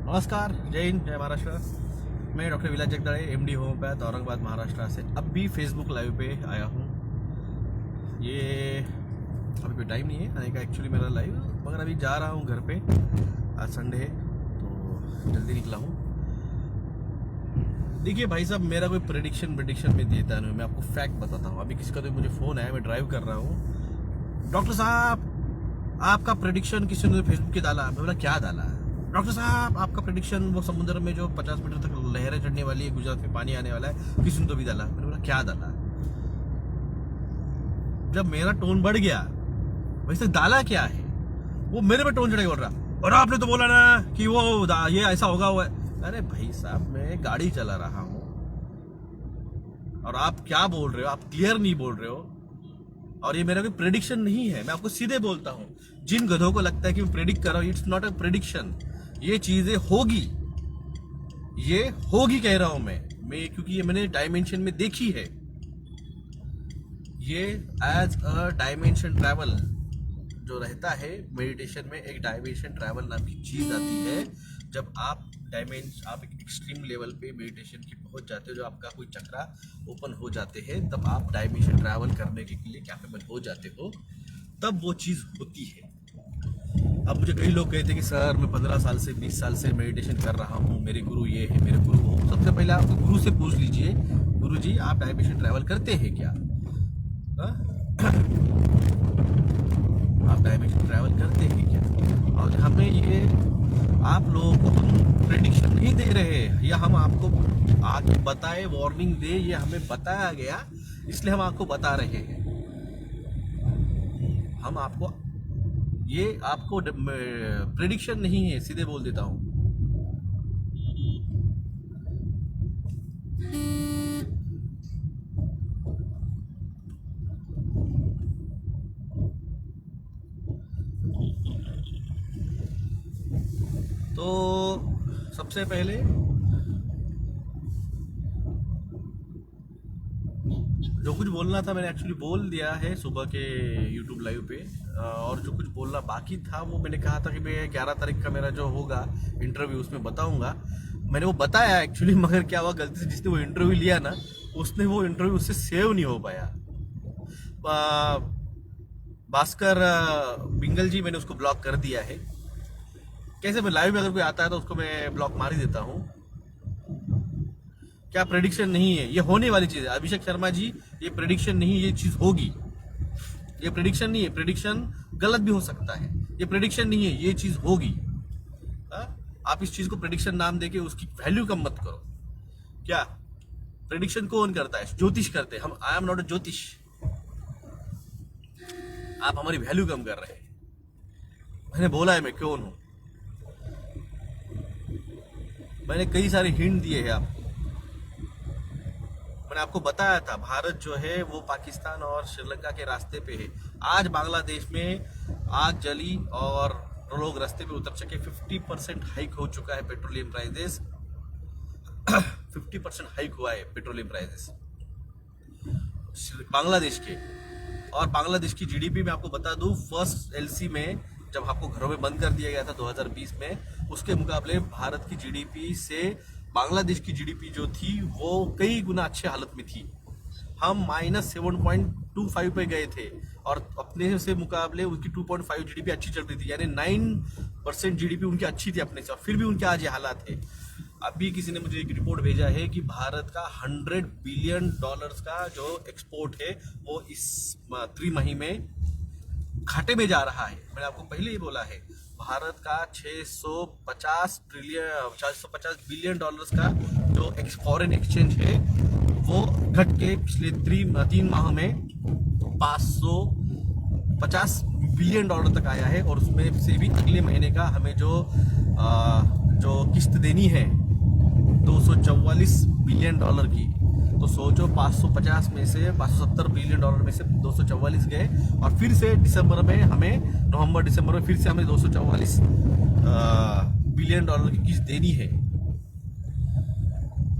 नमस्कार, जय हिंद, जय महाराष्ट्र। मैं डॉक्टर विलास जगदाळे, एमडी होम्योपैथ, औरंगाबाद, महाराष्ट्र से अब भी फेसबुक लाइव पे आया हूँ। ये अभी कोई टाइम नहीं है आने का एक्चुअली मेरा लाइव, मगर अभी जा रहा हूँ घर पे। आज संडे है तो जल्दी निकला हूँ। देखिए भाई साहब, मेरा कोई प्रेडिक्शन में देता नहीं, मैं आपको फैक्ट बताता हूँ। अभी किसी का तो मुझे फ़ोन आया, मैं ड्राइव कर रहा हूँ। डॉक्टर साहब, आपका प्रेडिक्शन किसी ने फेसबुक पे डाला। मैं बोला क्या डाला? डॉक्टर साहब, आपका प्रेडिक्शन वो समुद्र में जो 50 मीटर तक लहरें चढ़ने वाली है, गुजरात में पानी आने वाला है, किसी ने तो भी डाला। मैंने बोला क्या डाला? जब मेरा टोन बढ़ गया, वैसे डाला क्या है, वो मेरे पे टोन चढ़ा बोल रहा, और आपने तो बोला ना कि वो ये ऐसा होगा वो। अरे भाई साहब, मैं गाड़ी चला रहा हूँ और आप क्या बोल रहे हो? आप क्लियर नहीं बोल रहे हो। और ये मेरा कोई प्रेडिक्शन नहीं है, मैं आपको सीधे बोलता हूँ। जिन गधों को लगता है कि मैं प्रेडिक्ट कर रहा हूँ, इट्स नॉट अ प्रेडिक्शन। ये चीजें होगी, ये होगी कह रहा हूं मैं क्योंकि ये मैंने डायमेंशन में देखी है। ये एज अ डायमेंशन ट्रैवल जो रहता है मेडिटेशन में, एक डायमेंशन ट्रैवल नाम की चीज आती है। जब आप आप एक एक्सट्रीम लेवल पे मेडिटेशन की पहुंच जाते हो, जो आपका कोई चक्रा ओपन हो जाते हैं, तब आप डायमेंशन ट्रैवल करने के लिए कैपेबल हो जाते हो, तब वो चीज होती है। अब मुझे कई लोग कहते हैं कि सर, मैं 15 साल से 20 साल से मेडिटेशन कर रहा हूँ, मेरे गुरु ये है, मेरे गुरु वो। सबसे पहले आप गुरु से पूछ लीजिए, गुरु जी आप डायमेंशन ट्रैवल करते हैं क्या? आप डायमेंशन ट्रैवल करते हैं क्या? और हमें ये, आप लोगों को हम प्रेडिक्शन नहीं दे रहे, या हम आपको आगे बताए, वार्निंग दे, ये हमें बताया गया इसलिए हम आपको बता रहे हैं। हम आपको, ये आपको प्रेडिक्शन नहीं है, सीधे बोल देता हूं। तो सबसे पहले जो कुछ बोलना था मैंने एक्चुअली बोल दिया है सुबह के यूट्यूब लाइव पे, और जो कुछ बोलना बाकी था वो मैंने कहा था कि मैं 11 तारीख का मेरा जो होगा इंटरव्यू, उसमें बताऊंगा। मैंने वो बताया एक्चुअली, मगर क्या हुआ, गलती से जिसने वो इंटरव्यू लिया ना, उसने वो इंटरव्यू उससे सेव नहीं हो पाया। भास्कर बिंगल जी, मैंने उसको ब्लॉक कर दिया है। कैसे, मैं लाइव में अगर कोई आता है तो उसको मैं ब्लॉक मार ही देता हूँ। क्या प्रेडिक्शन नहीं है, ये होने वाली चीज है। अभिषेक शर्मा जी, ये प्रेडिक्शन नहीं, ये चीज होगी। ये प्रेडिक्शन नहीं है, प्रेडिक्शन गलत भी हो सकता है। ये प्रेडिक्शन नहीं है, ये चीज होगी। आप इस चीज को प्रेडिक्शन नाम देके उसकी वैल्यू कम मत करो। क्या प्रेडिक्शन कौन करता है? ज्योतिष करते हैं हम। आई एम नॉट अ ज्योतिष। आप हमारी वैल्यू कम कर रहे हैं। मैंने बोला है मैं कौन हूं, मैंने कई सारे हिंट दिए हैं आपको। मैंने आपको बताया था भारत जो है वो पाकिस्तान और श्रीलंका के रास्ते पे है। आज बांग्लादेश में आग जली और लोग रास्ते पे उतर सके। 50% हाइक हो चुका है पेट्रोलियम प्राइसेस। 50% हाइक हुआ है पेट्रोलियम प्राइसेस बांग्लादेश के। और बांग्लादेश की जीडीपी में आपको बता दूं, फर्स्ट एलसी में जब आपको घरों में बंद कर दिया गया था 2020 में, उसके मुकाबले भारत की जीडीपी से बांग्लादेश की जीडीपी जो थी वो कई गुना अच्छे हालत में थी। हम -7.25 पे गए थे और अपने से मुकाबले उनकी 2.5 जीडीपी अच्छी चल रही थी, यानी 9% जीडीपी उनकी अच्छी थी अपने से, और फिर भी उनके आज ये हालात है। अभी किसी ने मुझे एक रिपोर्ट भेजा है कि भारत का $100 बिलियन का जो एक्सपोर्ट है वो इस त्रिमाही में घाटे में जा रहा है। मैंने आपको पहले ही बोला है, भारत का 650 बिलियन डॉलर्स का जो फॉरेन एक्सचेंज है वो घट के पिछले 3 माह में 550 बिलियन डॉलर तक आया है। और उसमें से भी अगले महीने का हमें जो किस्त देनी है 244 बिलियन डॉलर की। तो सोचो, 550 में से 570 बिलियन डॉलर में से 244 गए, और फिर से दिसंबर में हमें, नवंबर दिसंबर में फिर से हमें 244 बिलियन डॉलर की किस्त देनी है।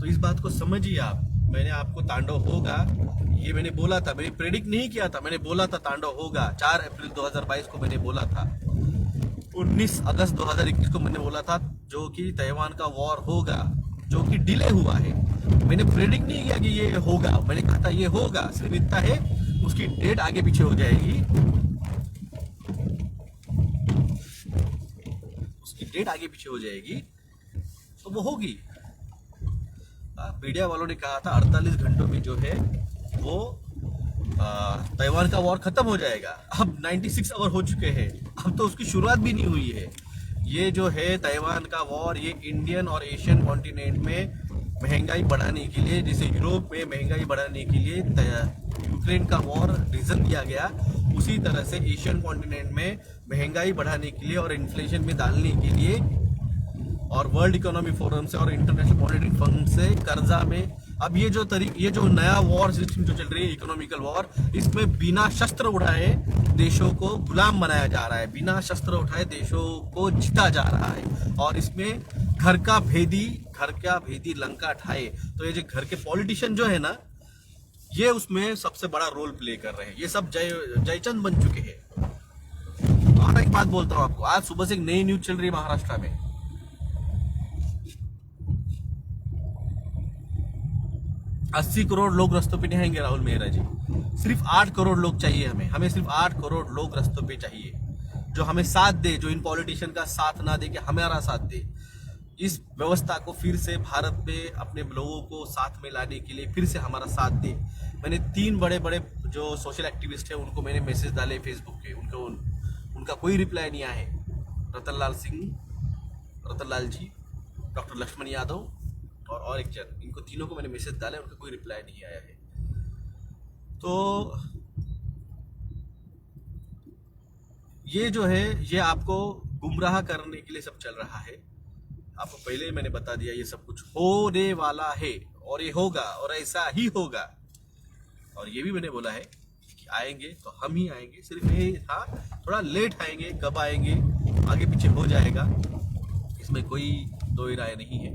तो इस बात को समझिए आप। मैंने आपको तांडव होगा, ये मैंने बोला था, मैंने प्रेडिक्ट नहीं किया था, मैंने बोला था तांडव होगा। 4 अप्रैल 2022 को मैंने बोला था। 19 अगस्त 2021 को मैंने बोला था जो कि ताइवान का वॉर होगा, जो कि डिले हुआ है। मैंने प्रेडिक्ट नहीं किया कि ये होगा, मैंने कहा था ये होगा, सिर्फ इतना है उसकी डेट आगे पीछे हो जाएगी, उसकी डेट आगे पीछे हो जाएगी तो वो होगी। मीडिया वालों ने कहा था 48 घंटों में जो है वो ताइवान का वॉर खत्म हो जाएगा। अब 96 आवर हो चुके हैं, अब तो उसकी शुरुआत भी नहीं हुई है। ये जो है ताइवान का वॉर, ये इंडियन और एशियन कॉन्टिनेंट में महंगाई बढ़ाने के लिए, जैसे यूरोप में महंगाई बढ़ाने के लिए यूक्रेन का वॉर रीजन दिया गया, उसी तरह से एशियन कॉन्टिनेंट में महंगाई बढ़ाने के लिए और इन्फ्लेशन में डालने के लिए और वर्ल्ड इकोनॉमी फोरम से और इंटरनेशनल मॉनेटरी फंड से कर्जा में, अब ये जो नया वॉर सिस्टम जो चल रही है, इकोनॉमिकल वॉर, इसमें बिना शस्त्र उठाए देशों को गुलाम बनाया जा रहा है, बिना शस्त्र उठाए देशों को जीता जा रहा है। और इसमें घर का भेदी लंका ठाए। तो ये जो घर के पॉलिटिशियन जो है ना, ये उसमें सबसे बड़ा रोल प्ले कर रहे हैं। ये सब जयचंद बन चुके हैं। और एक बात बोलता हूँ आपको, आज सुबह से एक नई न्यूज चल रही है महाराष्ट्र में। 80 करोड़ लोग रस्तों पे नहीं आएंगे राहुल मेहरा जी। सिर्फ 8 करोड़ लोग चाहिए हमें सिर्फ 8 करोड़ लोग रस्तों पे चाहिए, जो हमें साथ दे, जो इन पॉलिटिशियन का साथ ना दे के हमारा साथ दे। इस व्यवस्था को फिर से भारत में अपने लोगों को साथ में लाने के लिए फिर से हमारा साथ दे। मैंने 3 बड़े बड़े जो सोशल एक्टिविस्ट है उनको मैंने मैसेज डाले फेसबुक पे, उनका कोई रिप्लाई नहीं आया है। रतन लाल जी, डॉक्टर लक्ष्मण यादव और एक जन, इनको तीनों को मैंने मैसेज डाला, उनका कोई रिप्लाई नहीं आया है। तो ये जो है ये आपको गुमराह करने के लिए सब चल रहा है। आपको पहले ही मैंने बता दिया ये सब कुछ होने वाला है और ये होगा और ऐसा ही होगा। और ये भी मैंने बोला है कि आएंगे तो हम ही आएंगे, सिर्फ ये थोड़ा लेट आएंगे, कब आएंगे आगे पीछे हो जाएगा, इसमें कोई दो राय नहीं है,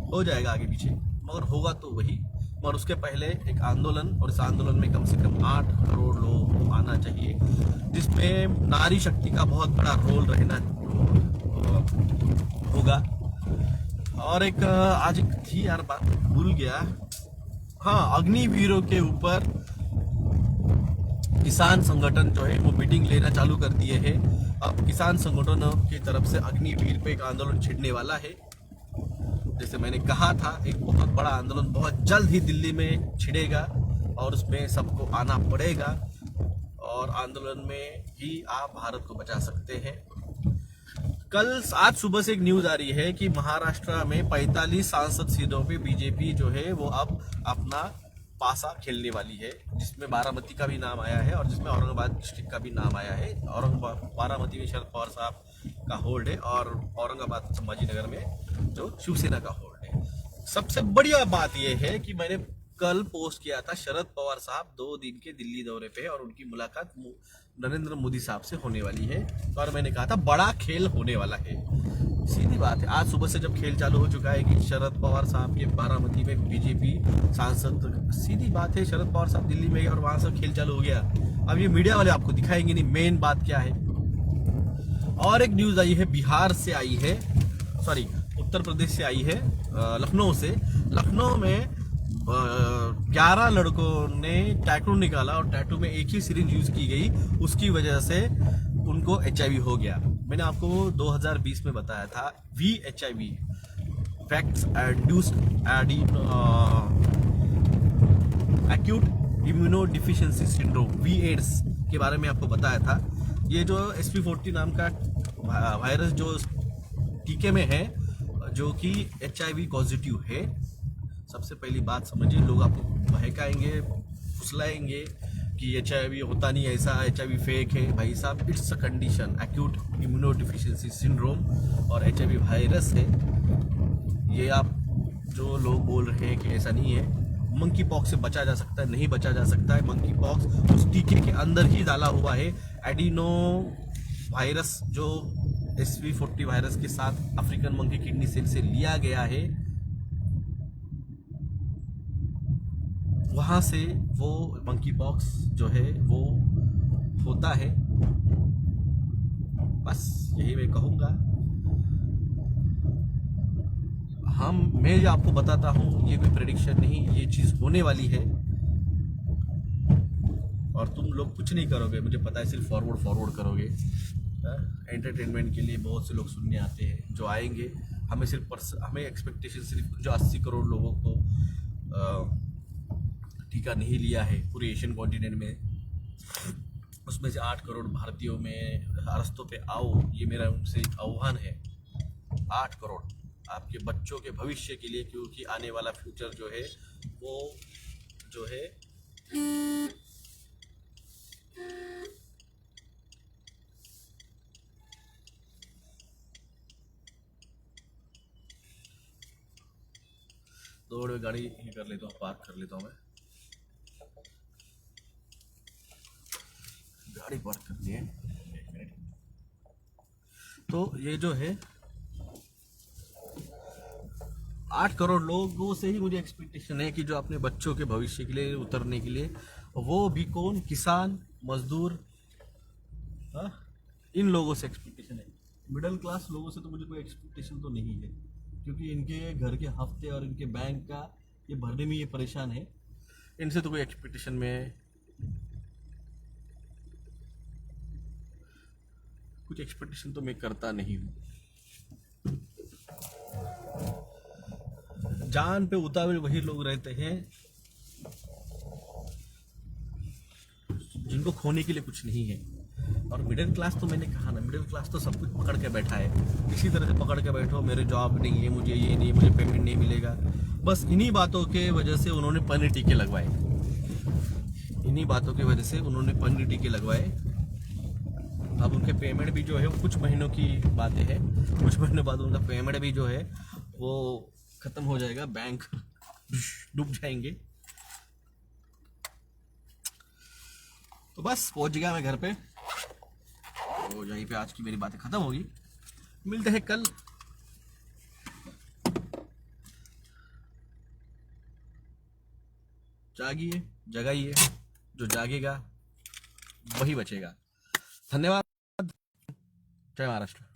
हो जाएगा आगे पीछे, मगर होगा तो वही। और उसके पहले एक आंदोलन, और इस आंदोलन में कम से कम 8 करोड़ लोगों को आना चाहिए, जिसमें नारी शक्ति का बहुत बड़ा रोल रहना होगा। और एक आज एक थी यार, बात भूल गया, अग्निवीरों के ऊपर किसान संगठन जो है वो मीटिंग लेना चालू कर दिए हैं। अब किसान संगठनों की तरफ से अग्निवीर पे एक आंदोलन छिड़ने वाला है। जैसे मैंने कहा था, एक बहुत बड़ा आंदोलन बहुत जल्द ही दिल्ली में छिड़ेगा और उसमें सबको आना पड़ेगा, और आंदोलन में ही आप भारत को बचा सकते हैं। आज सुबह से एक न्यूज आ रही है कि महाराष्ट्र में 45 सांसद सीटों पे बीजेपी जो है वो अब अपना पासा खेलने वाली है, जिसमें बारामती का भी नाम आया है और जिसमें औरंगाबाद डिस्ट्रिक्ट का भी नाम आया है। बारामती में शरद पवार साहब का होल्ड है और औरंगाबाद संभाजीनगर में जो शिवसेना का होल्ड है। सबसे बढ़िया बात यह है कि मैंने कल पोस्ट किया था, शरद पवार साहब 2 दिन के दिल्ली दौरे पे और उनकी मुलाकात नरेंद्र मोदी साहब से होने वाली है, और मैंने कहा था बड़ा खेल होने वाला है। सीधी बात है, आज सुबह से जब खेल चालू हो चुका है कि शरद पवार साहब के बारामती में बीजेपी सांसद, सीधी बात है शरद पवार साहब दिल्ली में गए और वहां से खेल चालू हो गया। अब ये मीडिया वाले आपको दिखाएंगे नहीं मेन बात क्या है। और एक न्यूज आई है बिहार से आई है, सॉरी उत्तर प्रदेश से आई है, लखनऊ से। लखनऊ में 11 लड़कों ने टैटू निकाला और टैटू में एक ही सिरिंज यूज की गई, उसकी वजह से उनको HIV हो गया। मैंने आपको 2020 में बताया था VHIV, facts induced acute immunodeficiency syndrome, VAIDS के बारे में आपको बताया था। ये जो SP40 नाम का वायरस जो टीके में है, जो कि HIV पॉजिटिव है। सबसे पहली बात समझिए, लोग आपको बहकाएंगे, फुसलाएंगे कि HIV होता नहीं, ऐसा HIV फेक है। भाई साहब, it's a condition, acute immunodeficiency syndrome, और HIV वायरस है। ये आप जो लोग बोल रहे हैं कि ऐसा नहीं है, मंकी पॉक्स से बचा जा सकता है, नहीं बचा जा सकता है। मंकी पॉक्स उस टीके के अंदर ही डाला हुआ है। एडिनो वायरस जो SV40 वायरस के साथ अफ्रीकन मंकी किडनी सेल से लिया गया है, वहाँ से वो मंकी पॉक्स जो है वो होता है। बस यही मैं कहूँगा। मैं जो आपको बताता हूँ ये कोई प्रेडिक्शन नहीं, ये चीज़ होने वाली है और तुम लोग कुछ नहीं करोगे, मुझे पता है, सिर्फ फॉरवर्ड करोगे। एंटरटेनमेंट के लिए बहुत से लोग सुनने आते हैं जो आएंगे। हमें एक्सपेक्टेशन सिर्फ जो 80 करोड़ लोगों को टीका नहीं लिया है पूरे एशियन कॉन्टिनेंट में, उसमें से 8 करोड़ भारतीयों में रास्तों पे आओ, ये मेरा उनसे आह्वान है। 8 करोड़ आपके बच्चों के भविष्य के लिए, क्योंकि आने वाला फ्यूचर जो है वो जो है दौड़ में गाड़ी ये कर लेता हूँ, पार्क कर लेता हूँ, मैं गाड़ी पार्क कर दी है, 1 मिनट। तो ये जो है 8 करोड़ लोगों से ही मुझे एक्सपेक्टेशन है कि जो अपने बच्चों के भविष्य के लिए उतरने के लिए, वो भी कौन, किसान, मजदूर, इन लोगों से एक्सपेक्टेशन है। मिडिल क्लास लोगों से तो मुझे कोई एक्सपेक्टेशन तो नहीं है, क्योंकि इनके घर के हफ्ते और इनके बैंक का ये भरने में ये परेशान है। इनसे तो कोई एक्सपेक्टेशन में कुछ एक्सपेक्टेशन तो मैं करता नहीं हूँ। जान पे उतावले वही लोग रहते हैं जिनको खोने के लिए कुछ नहीं है। और मिडिल क्लास तो मैंने कहा ना, मिडिल क्लास तो सब कुछ पकड़ के बैठा है। इसी तरह से पकड़ के बैठो, मेरे जॉब नहीं है, मुझे ये नहीं, मुझे पेमेंट नहीं मिलेगा। बस इन्हीं बातों के वजह से उन्होंने पन्नी टीके लगवाए, इन्हीं बातों की वजह से उन्होंने पन्नी टीके लगवाए। अब उनके पेमेंट भी जो है वो कुछ महीनों की बातें हैं, कुछ महीनों बाद उनका पेमेंट भी जो है वो खत्म हो जाएगा, बैंक डूब जाएंगे। तो बस पहुंच गया मैं घर पे, तो यहीं पे आज की मेरी बातें खत्म होगी। मिलते हैं कल। जागिए, जगाइए, जो जागेगा वही बचेगा। धन्यवाद। जय महाराष्ट्र।